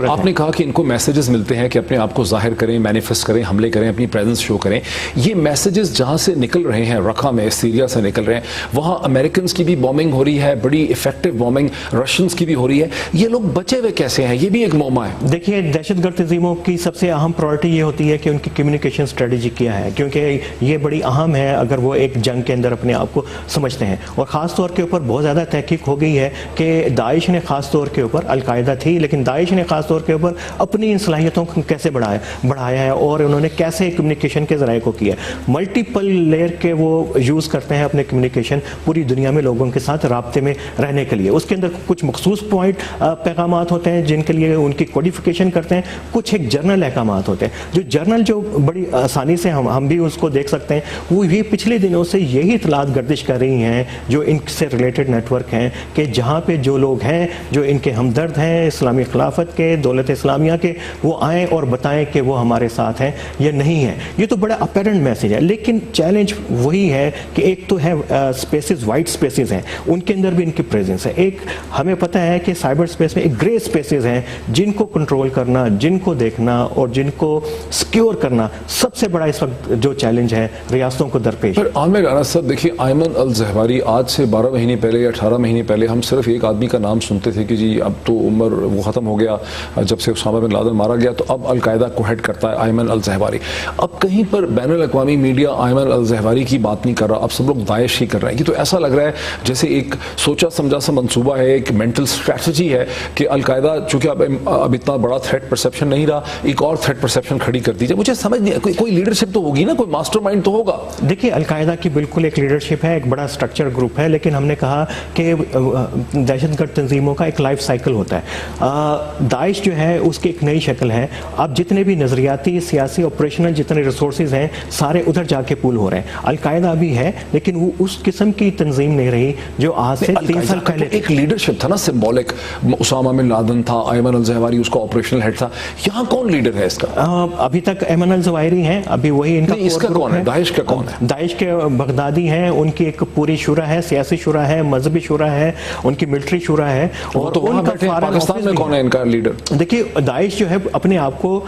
आपने कहा कि इनको मैसेजेस मिलते हैं कि अपने आप को जाहिर करें, मैनिफेस्ट करें, हमले करें, अपनी प्रेजेंस शो करें। ये मैसेजेस जहां से निकल रहे हैं, रखा में, सीरिया से निकल रहे हैं, वहां अमेरिकन की भी बॉम्बिंग हो रही है, बड़ी इफेक्टिव बॉम्बिंग रशियंस की भी हो रही है। ये लोग बचे हुए कैसे हैं? ये भी एक मौमा है। देखिए, दहशतगर्द तंजीमों की सबसे अहम प्रायोरिटी ये होती है कि उनकी कम्युनिकेशन स्ट्रेटजी क्या है, क्योंकि ये बड़ी अहम है अगर वो एक जंग के अंदर अपने आप को समझते हैं। और ख़ास तौर के ऊपर बहुत ज़्यादा तहकीक हो गई है कि दाइश ने ख़ास तौर के ऊपर, अलकायदा थी लेकिन दाइश ने ख़ास तौर के ऊपर अपनी इन सलाहियतों को कैसे बढ़ाया है और उन्होंने कैसे कम्युनिकेशन के ज़राए को किया। मल्टीपल लेयर के वो यूज़ करते हैं अपने कम्युनिकेशन पूरी दुनिया में लोगों के साथ राब्ते में रहने के लिए। उसके अंदर कुछ मखसूस पॉइंट पैगामात होते हैं जिनके लिए उनकी कोडिफिकेशन करते हैं, कुछ एक जर्नल अहकामात होते हैं जो जर्नल जो बड़ी आसानी से हम भी उसको देख सकते हैं। वो ये पिछले दिनों से यही इतलात गर्दिश कर रही हैं जो इनसे ریلیٹڈ نیٹورک ہیں کہ جہاں پہ جو لوگ ہیں جو ان کے ہمدرد ہیں اسلامی خلافت کے، دولت اسلامیہ کے، وہ آئیں اور بتائیں کہ وہ ہمارے ساتھ ہیں یا نہیں ہیں. یہ تو بڑا اپیرنٹ میسج ہے، لیکن چیلنج وہی ہے کہ ایک تو ہے اسپیسز، وائٹ اسپیسز ہیں، ان کے اندر بھی ان کی پریزنس ہے. ایک ہمیں پتہ ہے کہ سائبر اسپیس میں ایک گرے اسپیسز ہیں جن کو کنٹرول کرنا، جن کو دیکھنا اور جن کو سیکیور کرنا سب سے بڑا اس وقت جو چیلنج ہے ریاستوں کو درپیش. عامر رانا صاحب دیکھیے، ایمن الزہواری آج سے 12 مہینے پہلے یا 18 مہینے پہلے ہم صرف ایک آدمی کا نام سنتے تھے کہ جی اب تو عمر وہ ختم ہو گیا جب سے اسامہ بن لادن مارا گیا، تو اب القاعدہ کو ہیڈ کرتا ہے ایمن الزہواری. اب کہیں پر بین الاقوامی میڈیا ایمن الزہواری کی بات نہیں کر رہا، اب سب لوگ داعش ہی کر رہے ہیں. یہ تو ایسا لگ رہا ہے جیسے ایک سوچا سمجھا سا منصوبہ ہے، ایک مینٹل اسٹریٹجی ہے کہ القاعدہ چونکہ اب اتنا بڑا تھریٹ پرسیپشن نہیں رہا، ایک اور تھریٹ پرسیپشن کھڑی کر دی جائے. مجھے سمجھ نہیں، کوئی لیڈرشپ تو ہوگی نا، کوئی ماسٹر مائنڈ تو ہوگا. دیکھیے القاعدہ کی بالکل ایک لیڈرشپ ہے، ایک بڑا اسٹرکچر گروپ ہے، لیکن ہم نے کہا کہ دہشت گرد تنظیموں کا ایک لائف سائیکل ہوتا ہے. داعش جو ہے اس کی ایک نئی شکل ہے. اب جتنے بھی نظریاتی، سیاسی، آپریشنل جتنے ریسورسز ہیں سارے ادھر جا کے پول ہو رہے ہیں. القاعدہ بھی ہے لیکن وہ اس قسم کی تنظیم نہیں رہی جو آج سے 3 سال پہلے. ایک لیڈرشپ تھا نا، سمبولک. اسامہ بن لادن تھا، ایمن الزہواری اس کا آپریشنل ہیڈ تھا. یہاں کون لیڈر ہے اس کا؟ ابھی تک ایمن الزواہری ہیں، ابھی وہی ان کا. اس کا کون ہے؟ داعش کا کون ہے؟ داعش کے بغدادی ہیں، ان کی ایک پوری شورا ہے، سیاسی شورا ہے، مذہبی شورا ہے، ان کی ملٹری شورا ہے. اور تو وہاں بیٹھے پاکستان میں کون ہے ان کا لیڈر؟ دیکھیے داعش جو ہے اپنے آپ کو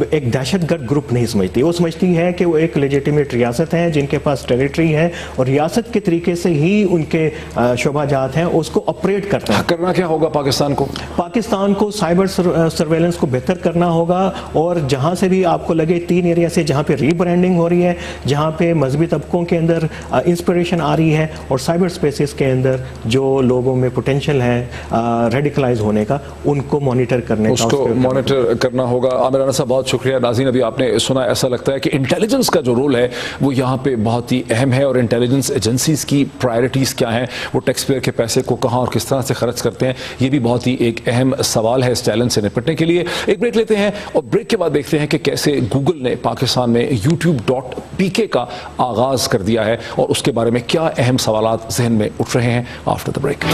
ایک دہشت گرد گروپ نہیں سمجھتی. وہ سمجھتی ہے کہ وہ ایک لیجیٹیمیٹ ریاست ہے جن کے پاس ٹیریٹری ہے اور ریاست کے طریقے سے ہی ان کے شعبہ جات ہیں، اس کو آپریٹ کرتا ہے. کرنا کیا ہوگا پاکستان کو؟ پاکستان کو سائبر سرویلنس کو بہتر کرنا ہوگا، اور جہاں سے بھی آپ کو لگے 3 ایریا سے جہاں پہ ری برانڈنگ ہو رہی ہے، جہاں پہ مذہبی طبقوں کے اندر انسپریشن آ رہی ہے، اور سائبر اسپیسز کے اندر جو لوگوں میں پوٹینشیل ہے ریڈیکلائز ہونے کا، ان کو مانیٹر کرنے کا، اس کو مانیٹر کرنا ہوگا. عامر رانا صاحب بہت شکریہ. ناظرین ابھی آپ نے سنا، ایسا لگتا ہے کہ انٹیلیجنس کا جو رول ہے وہ یہاں پہ بہت ہی اہم ہے، اور انٹیلیجنس ایجنسیز کی پرائرٹیز کیا ہیں، وہ ٹیکس پیئر کے پیسے کو کہاں اور کس طرح سے خرچ کرتے ہیں، یہ بھی بہت ہی ایک اہم سوال ہے اس چیلنج سے نپٹنے کے لیے. ایک بریک لیتے ہیں اور بریک کے بعد دیکھتے ہیں کہ کیسے گوگل نے پاکستان میں youtube.pk کا آغاز کر دیا ہے اور اس کے بارے میں کیا اہم سوالات ذہن میں اٹھ رہے ہیں. After the break.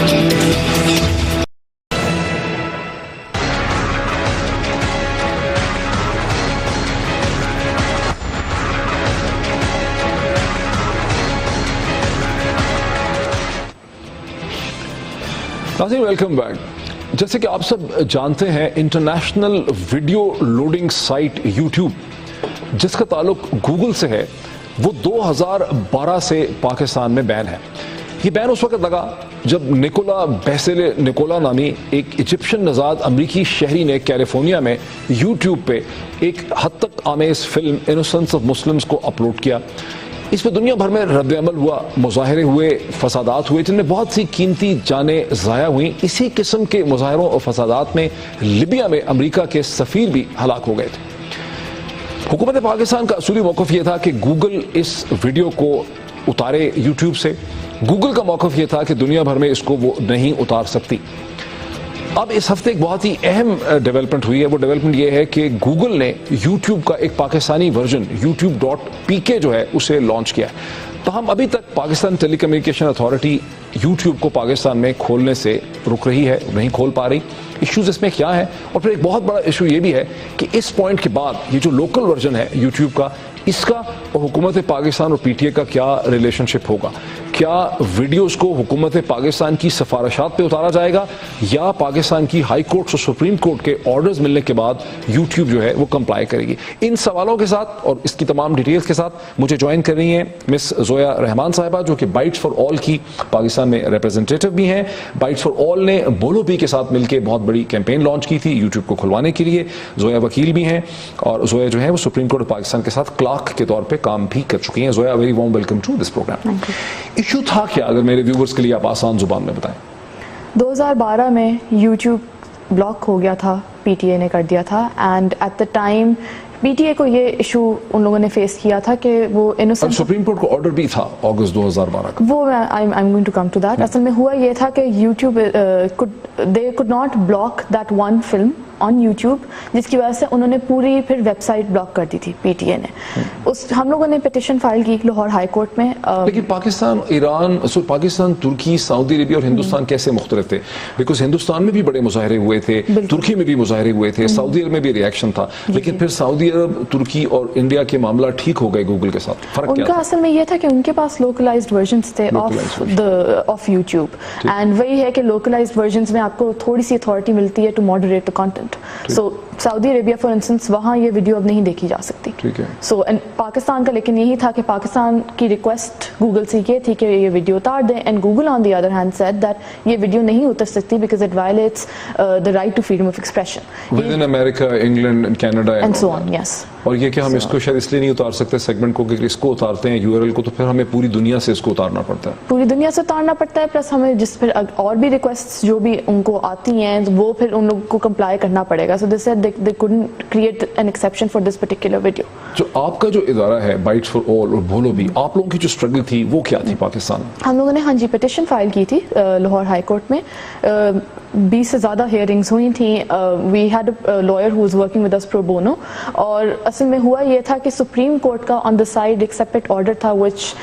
Welcome back. جیسے کہ آپ سب جانتے ہیں، international video loading site YouTube جس کا تعلق گوگل سے ہے، وہ 2012 سے پاکستان میں بین ہے. یہ بین اس وقت لگا جب نکولا بیسل نکولا نامی ایک ایجپشن نژاد امریکی شہری نے کیلیفورنیا میں یوٹیوب پہ ایک حد تک آمیز فلم انوسنس آف مسلمز کو اپلوڈ کیا. اس پہ دنیا بھر میں رد عمل ہوا، مظاہرے ہوئے، فسادات ہوئے جن میں بہت سی قیمتی جانیں ضائع ہوئیں. اسی قسم کے مظاہروں اور فسادات میں لیبیا میں امریکہ کے سفیر بھی ہلاک ہو گئے تھے. حکومت پاکستان کا اصولی موقف یہ تھا کہ گوگل اس ویڈیو کو اتارے یوٹیوب سے. گوگل کا موقف یہ تھا کہ دنیا بھر میں اس کو وہ نہیں اتار سکتی. اب اس ہفتے ایک بہت ہی اہم ڈیولپمنٹ ہوئی ہے. وہ ڈیولپمنٹ یہ ہے کہ گوگل نے یوٹیوب کا ایک پاکستانی ورژن youtube.pk جو ہے اسے لانچ کیا ہے. تاہم ابھی تک پاکستان ٹیلی کمیونیکیشن اتھارٹی یوٹیوب کو پاکستان میں کھولنے سے رک رہی ہے، نہیں کھول پا رہی. ایشوز اس میں کیا ہے؟ اور پھر ایک بہت بڑا ایشو یہ بھی ہے کہ اس پوائنٹ کے بعد یہ جو لوکل ورژن ہے یوٹیوب کا، اس کا اور حکومت پاکستان اور پی ٹی اے کا کیا ریلیشن شپ ہوگا؟ کیا ویڈیوز کو حکومت پاکستان کی سفارشات پہ اتارا جائے گا یا پاکستان کی ہائی کورٹس اور سپریم کورٹ کے آرڈرز ملنے کے بعد یوٹیوب جو ہے وہ کمپلائی کرے گی؟ ان سوالوں کے ساتھ اور اس کی تمام ڈیٹیلز کے ساتھ مجھے جوائن کر رہی ہیں مس زویا رحمان صاحبہ، جو کہ بائٹس فار آل کی پاکستان میں ریپرزنٹیٹو بھی ہیں. بائٹس فار آل نے بولو بھی کے ساتھ مل کے بہت بڑی کیمپین لانچ کی تھی یوٹیوب کو کھلوانے کے لیے. زویا وکیل بھی ہیں اور زویا جو ہے وہ سپریم کورٹ پاکستان کے ساتھ کلارک کے طور پہ کام بھی کر چکی ہیں. Zoya very warm welcome to this programme. Issue تھا کیا، اگر میرے ویورز کے لیے آپ آسان زبان میں بتائیں؟ 2012 میں یوٹیوب بلاک ہو گیا تھا पी टी ए ने कर दिया था. And at the time PTA को ये इशू उन लोगों ने फेस किया था कि वो इनोसेंट. सुप्रीम कोर्ट को ऑर्डर भी था अगस्त 2012 का. वो I am going to come to that. असल में हुआ ये था कि YouTube they could not block that one film on YouTube, जिसकी वजह से उन्होंने पूरी फिर वेबसाइट ब्लॉक कर दी थी पीटीए ने. हम लोगों ने पिटिशन फाइल की लाहौर हाई कोर्ट में. लेकिन पाकिस्तान, ईरान, पाकिस्तान, तुर्की, सऊदी अरेबिया और हिंदुस्तान कैसे मुख्तलिफ थे? बिकॉज हिंदुस्तान में भी बड़े मुजाहरे हुए थे, तुर्की में भी मुजाहरे हुए थे, सऊदी अरब में भी रिएक्शन था, लेकिन फिर सऊदी अरब, तुर्की और इंडिया के मामला ठीक हो गए गूगल के साथ. फर्क क्या उनका असल में ये था कि उनके पास लोकलाइज्ड वर्जन्स थे ऑफ यूट्यूब. एंड वही है कि लोकलाइज्ड वर्जन्स में आपको थोड़ी सी अथॉरिटी मिलती है to moderate the content. So Saudi Arabia for instance वहाँ ये वीडियो अब नहीं देखी जा सकती. ठीक है. सो एंड पाकिस्तान का लेकिन यही था कि पाकिस्तान की रिक्वेस्ट गूगल से ये थी कि ये वीडियो उतार दें. And Google on the other hand said that ये वीडियो नहीं उतर सकती because it violates the right to freedom of expression within America, England, Canada and so on. Yes. और ये कि हम इसको शायद इसलिए नहीं उतार सकते सेगमेंट को कि इसको उतारते हैं यूआरएल को तो फिर हमें पूरी दुनिया से इसको उतारना पड़ता है. पूरी दुनिया से उतारना पड़ता है. प्लस हमें जिस फिर और भी रिक्वेस्ट जो भी उनको आती हैं वो फिर उन लोगों को कंप्लाई करना पड़ेगा. So they said they couldn't create an exception for this particular video. जो आपका जो इदारा है बाइट्स फॉर ऑल और बोलो भी, आप लोगों की जो स्ट्रगल थी वो क्या थी पाकिस्तान? हम लोगों ने हाँ जी पिटिशन फाइल की थी लाहौर हाई कोर्ट में. 20 से ज़्यादा हियरिंग्स हुई थी. We had a lawyer who was working with us pro bono. और असल में हुआ ये था कि सुप्रीम कोर्ट का ऑन द साइड एक सेपरेट ऑर्डर था व्हिच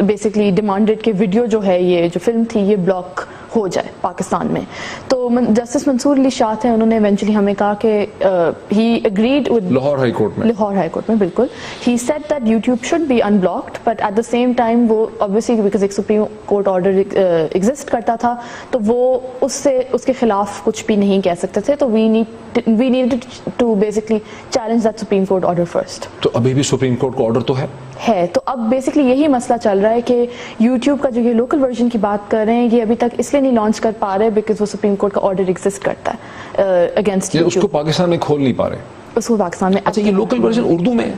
बेसिकली डिमांडेड कि वीडियो जो है ये जो फिल्म थी ये ब्लॉक हो जाए पाकिस्तान में. तो जस्टिस मंसूर अली शाह थे, उन्होंने इवेंचुअली हमें कहा कि he agreed with Lahore High Court में बिल्कुल. He said that YouTube should be unblocked but at the same time वो ऑब्वियसली बिकॉज एक सुप्रीम कोर्ट ऑर्डर एग्जिस्ट करता था तो वो उसके खिलाफ कुछ भी नहीं कह सकते थे. तो we needed to basically challenge that supreme court order first. तो अभी भी सुप्रीम कोर्ट का ऑर्डर तो है. तो अब बेसिकली यही मसला चल रहा है कि यूट्यूब का जो ये लोकल वर्जन की बात कर रहे हैं ये अभी तक इसलिए नहीं लॉन्च कर पा रहे बिकॉज वो सुप्रीम कोर्ट का ऑर्डर एग्जिस्ट करता है अगेंस्ट यूट्यूब. उसको पाकिस्तान में खोल नहीं पा रहे उसको पाकिस्तान में. अच्छा, ये लोकल वर्जन उर्दू में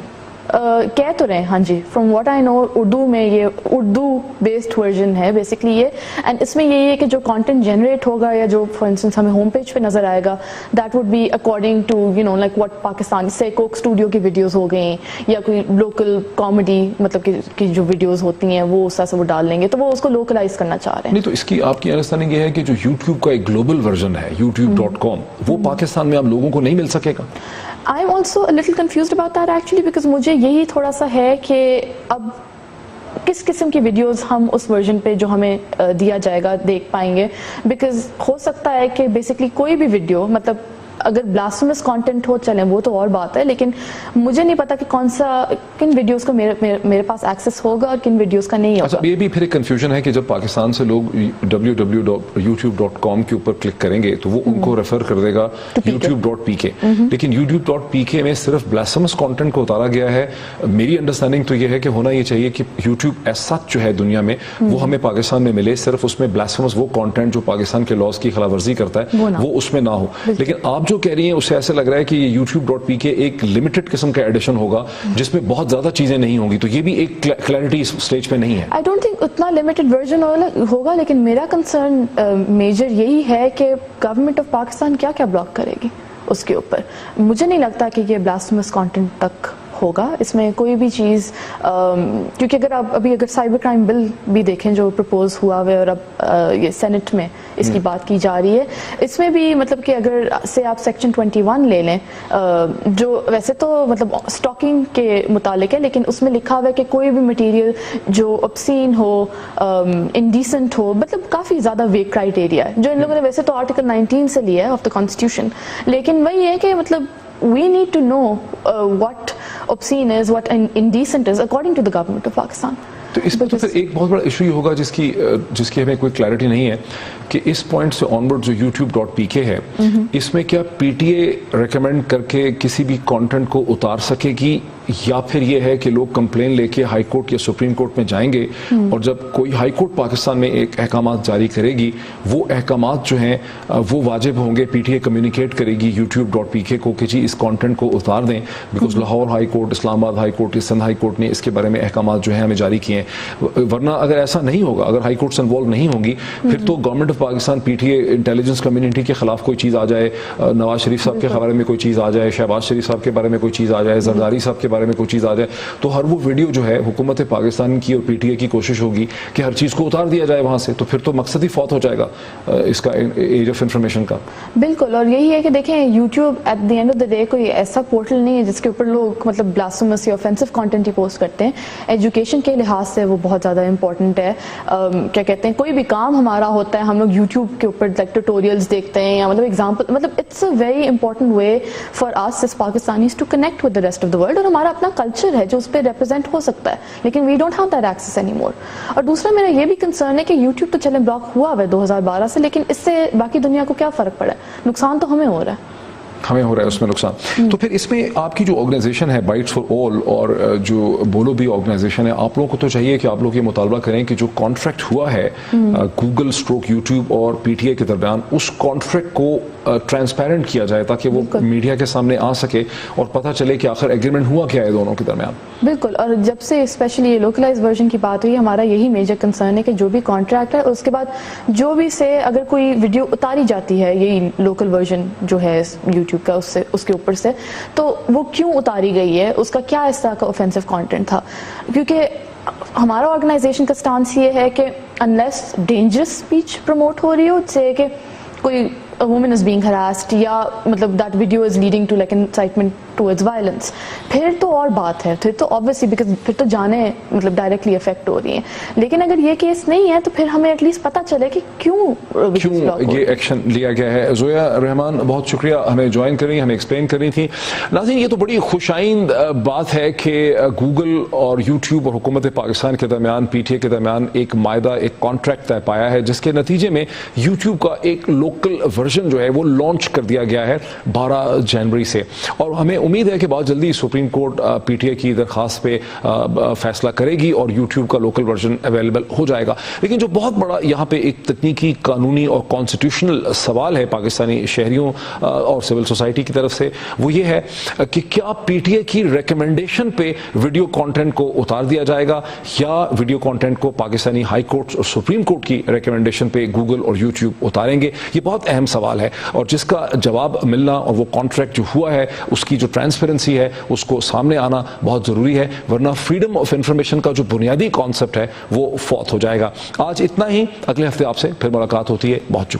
कह तो रहे हैं हाँ जी. From what I know Urdu में ये उर्दू बेस्ड वर्जन है बेसिकली ये. एंड इसमें यही है कि जो कंटेंट जनरेट होगा या जो फॉर इंस्टेंस हमें होम पेज पे नजर आएगा that would be according to you know like what Pakistan से कोक स्टूडियो की वीडियोस हो गई या कोई लोकल कॉमेडी मतलब कि जो वीडियोस होती हैं वो उस तरह से वो डाल लेंगे. तो वो उसको लोकलाइज करना चाह रहे हैं. नहीं तो इसकी आपकी अंडरस्टैंडिंग ये है कि जो यूट्यूब का एक ग्लोबल वर्जन है youtube.com वो पाकिस्तान में आप लोगों को नहीं मिल सकेगा? I am also a little confused about that actually because मुझे यही थोड़ा सा है कि अब किस किस्म की वीडियोस हम उस वर्जन पे जो हमें दिया जाएगा देख पाएंगे. बिकॉज हो सकता है कि बेसिकली कोई भी वीडियो मतलब अगर ब्लास्फेमस कंटेंट हो चले वो तो और बात है, लेकिन मुझे नहीं पता कि किन वीडियोस को मेरे पास एक्सेस होगा और किन वीडियोस का नहीं होगा. अच्छा, ये भी फिर एक कंफ्यूजन है कि जब पाकिस्तान से लोग www.youtube.com के ऊपर क्लिक करेंगे तो वो उनको रेफर कर देगा youtube.pk. लेकिन youtube.pk में सिर्फ ब्लास्फेमस कंटेंट को उतारा गया है. मेरी अंडरस्टैंडिंग तो ये है कि होना ये चाहिए कि यूट्यूब एज सच जो है दुनिया में वो हमें पाकिस्तान में मिले, सिर्फ उसमें ब्लास्फेमस वो कंटेंट जो पाकिस्तान के लॉज की खिलाफवर्जी करता है वो उसमें ना हो. लेकिन आप जो कह रही हैं उससे ऐसे लग रहा है कि ये youtube.pk एक लिमिटेड किस्म का एडिशन होगा जिसमें बहुत ज्यादा चीजें नहीं होंगी. तो ये भी एक क्लैरिटी इस स्टेज पे नहीं है. आई डोंट थिंक उतना लिमिटेड वर्जन होगा, लेकिन मेरा कंसर्न मेजर यही है कि गवर्नमेंट ऑफ पाकिस्तान क्या क्या ब्लॉक करेगी उसके ऊपर. मुझे नहीं लगता कि ये ब्लास्फेमस कंटेंट तक होगा इसमें कोई भी चीज़. क्योंकि अगर आप अगर साइबर क्राइम बिल भी देखें जो प्रपोज हुआ है और अब ये सेनेट में इसकी बात की जा रही है, इसमें भी मतलब कि अगर से आप सेक्शन 21 ले लें जो वैसे तो मतलब स्टॉकिंग के मुतालिक है, लेकिन उसमें लिखा हुआ है कि कोई भी मटेरियल जो ऑब्सीन हो, इंडिसेंट हो, मतलब काफ़ी ज़्यादा वेग क्राइटेरिया है जो इन लोगों ने वैसे तो आर्टिकल 19 से लिया है ऑफ द कॉन्स्टिट्यूशन. लेकिन वही है कि मतलब we need to know what obscene is, what indecent is according to the government of Pakistan. तो इस पर तो फिर एक बहुत बड़ा इशू ये होगा जिसकी हमें कोई क्लैरिटी नहीं है कि इस पॉइंट से ऑनवर्ड जो youtube.pk है इसमें क्या पीटीए रेकमेंड करके किसी भी कंटेंट को उतार सकेगी یا پھر یہ ہے کہ لوگ کمپلین لے کے ہائی کورٹ یا سپریم کورٹ میں جائیں گے اور جب کوئی ہائی کورٹ پاکستان میں ایک احکامات جاری کرے گی وہ احکامات جو ہیں وہ واجب ہوں گے, پی ٹی اے کمیونیکیٹ کرے گی youtube.pk کو کہ جی اس کانٹینٹ کو اتار دیں, بیکاز لاہور ہائی کورٹ, اسلام آباد high court, Sindh high court نے اس کے بارے میں احکامات جو ہیں ہمیں جاری کیے ہیں. ورنہ اگر ایسا نہیں ہوگا, اگر ہائی کورٹس انوالو نہیں ہوں گی, پھر تو government of Pakistan P T A intelligence community کے خلاف کوئی چیز آ جائے, نواز شریف صاحب کے بارے میں کوئی چیز آ جائے, شہباز شریف صاحب کے بارے میں کوئی چیز آ جائے, زرداری صاحب کے بارے میں کوئی چیز آ جائے, تو ہر وہ ویڈیو جو ہے حکومت پاکستان کی اور پی ٹی اے کی کوشش ہوگی کہ ہر چیز کو اتار دیا جائے وہاں سے, تو پھر تو مقصد ہی فوت ہو جائے گا اس کا ایج آف انفارمیشن کا. بالکل, اور یہی ہے کہ دیکھیں YouTube at the end of the day کوئی ایسا پورٹل نہیں ہے جس کے اوپر لوگ مطلب بلاسفیمس یا آفینسو کانٹینٹ ہی پوسٹ کرتے ہیں. ایجوکیشن کے لحاظ سے وہ بہت زیادہ امپورٹنٹ ہے. کیا کہتے ہیں, کوئی بھی کام ہمارا ہوتا ہے ہم لوگ یوٹیوب کے اوپر لائک ٹیوٹوریلز دیکھتے ہیں یا مطلب ایگزامپل, مطلب it's a very important way for us as Pakistanis to connect with the rest of the world, اور ہمارا اپنا کلچر ہے جو اس پہ ریپرزینٹ ہو سکتا ہے, لیکن we don't have that access anymore. اور دوسرا میرا یہ بھی کنسرن ہے کہ یوٹیوب تو چلے بلاک ہوا ہے 2012 سے, لیکن اس سے باقی دنیا کو کیا فرق پڑا ہے؟ نقصان تو ہمیں ہو رہا ہے, ہمیں ہو رہا ہے اس میں نقصان. تو پھر اس میں آپ کی جو آرگنائزیشن ہے بائٹس فار آل اور جو بولو بھی آرگنائزیشن ہے, آپ لوگوں کو تو چاہیے کہ آپ لوگ یہ مطالبہ کریں کہ جو کانٹریکٹ ہوا ہے گوگل اسٹروک یوٹیوب اور پی ٹی اے کے درمیان, اس کانٹریکٹ کو ٹرانسپیرنٹ کیا جائے تاکہ وہ میڈیا کے سامنے آ سکے اور پتہ چلے کہ آخر ایگریمنٹ ہوا کیا ہے دونوں کے درمیان. بالکل, اور جب سے اسپیشلی یہ لوکلائز ورژن کی بات ہوئی, ہمارا یہی میجر کنسرن ہے کہ جو بھی کانٹریکٹ ہے اس کے بعد جو بھی سے اگر کوئی ویڈیو اتاری جاتی ہے یہی لوکل ورژن جو ہے یوٹیوب کا اس کے اوپر سے, تو وہ کیوں اتاری گئی ہے, اس کا کیا اس طرح کا اوفینسو کانٹینٹ تھا. کیونکہ ہمارا آرگنائزیشن کا اسٹانس یہ ہے کہ انلیس ڈینجرس اسپیچ پروموٹ ہو رہی ہو, سے کہ کوئی a woman is being harassed یا مطلب that video is leading to like incitement towards violence, پھر تو اور بات ہے, پھر تو obviously because پھر تو جانے مطلب ڈائریکٹلی افیکٹ ہو رہی ہیں. لیکن اگر یہ کیس نہیں ہے تو پھر ہمیں ایٹ لیسٹ پتہ چلے کہ کیوں یہ ایکشن لیا گیا ہے. زویا رحمان بہت شکریہ, ہمیں جوائن کر رہی, ہمیں ایکسپلین کر رہی تھی. ناظرین یہ تو بڑی خوش آئند بات ہے کہ گوگل اور یوٹیوب اور حکومت پاکستان کے درمیان, پی ٹی اے کے درمیان ایک معاہدہ, ایک کانٹریکٹ طے پایا ہے, جس کے نتیجے میں یوٹیوب کا ایک لوکل ورژن جو ہے وہ لانچ کر دیا گیا ہے 12 جنوری سے, اور ہمیں امید ہے کہ بہت جلدی supreme court P T A کی درخواست پہ فیصلہ کرے گی اور یوٹیوب کا لوکل ورژن اویلیبل ہو جائے گا. لیکن جو بہت بڑا یہاں پہ ایک تکنیکی, قانونی اور کانسٹیٹیوشنل سوال ہے پاکستانی شہریوں اور سول سوسائٹی کی طرف سے, وہ یہ ہے کہ کیا پی ٹی اے کی ریکمنڈیشن پہ ویڈیو کانٹینٹ کو اتار دیا جائے گا یا ویڈیو کانٹینٹ کو پاکستانی ہائی کورٹ اور سپریم کورٹ کی ریکمنڈیشن پہ گوگل اور یوٹیوب اتاریں گے. یہ بہت اہم سوال ہے اور جس کا جواب ملنا اور وہ کانٹریکٹ جو ہوا ہے اس کی جو ٹرانسپیرنسی ہے اس کو سامنے آنا بہت ضروری ہے, ورنہ فریڈم آف انفارمیشن کا جو بنیادی کانسیپٹ ہے وہ فوت ہو جائے گا. آج اتنا ہی, اگلے ہفتے آپ سے پھر ملاقات ہوتی ہے. بہت شکریہ.